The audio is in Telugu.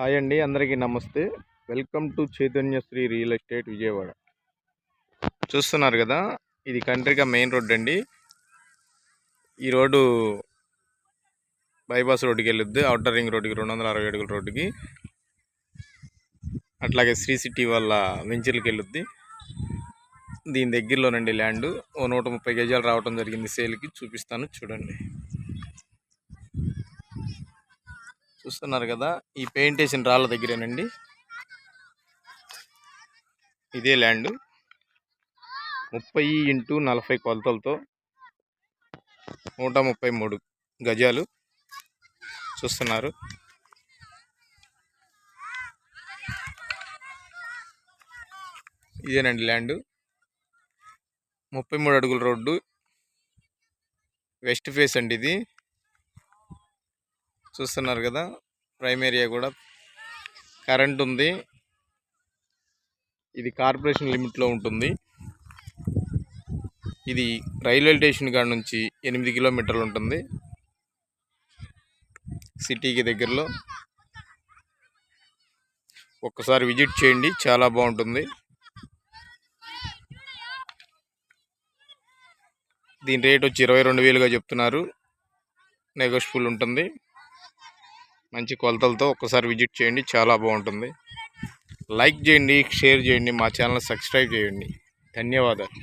హాయ్ అండి, అందరికీ నమస్తే. Welcome to Chaitanyasri real estate Vijayawada. చూస్తున్నారు కదా, ఇది కంట్రిక మెయిన్ రోడ్ అండి. ఈ రోడ్డు బైపాస్ రోడ్డుకి వెళ్ళొద్ది, అవుటర్ రింగ్ రోడ్డుకి 260 అడుగుల రోడ్డుకి, అట్లాగే శ్రీ సిటీ వాళ్ళ వెంచర్లకి వెళ్ళొద్ది. దీని దగ్గరలోనండి ల్యాండ్. ఓ 130 గజాలు రావడం జరిగింది సేల్కి. చూపిస్తాను చూడండి. చూస్తున్నారు కదా, ఈ పెయింట్ వేసిన రాళ్ళ దగ్గరేనండి. ఇదే ల్యాండ్ 30x40 కొలతలతో 133 గజాలు. చూస్తున్నారు. ఇదేనండి ల్యాండ్. 33 అడుగుల రోడ్డు, వెస్ట్ ఫేస్ అండి ఇది. చూస్తున్నారు కదా, ప్రైమ్ ఏరియా కూడా కరెంట్ ఉంది. ఇది కార్పొరేషన్ లిమిట్లో ఉంటుంది. ఇది రైల్వే స్టేషన్ కాడ నుంచి 8 కిలోమీటర్లు ఉంటుంది, సిటీకి దగ్గరలో. ఒక్కసారి విజిట్ చేయండి, చాలా బాగుంటుంది. దీని రేట్ వచ్చి 22,000గా చెప్తున్నారు. నెగోషియబుల్ ఉంటుంది. మంచి కొలతలతో ఒక్కసారి విజిట్ చేయండి, చాలా బాగుంటుంది. లైక్ చేయండి, షేర్ చేయండి, మా ఛానల్ సబ్స్క్రైబ్ చేయండి. ధన్యవాదాలు.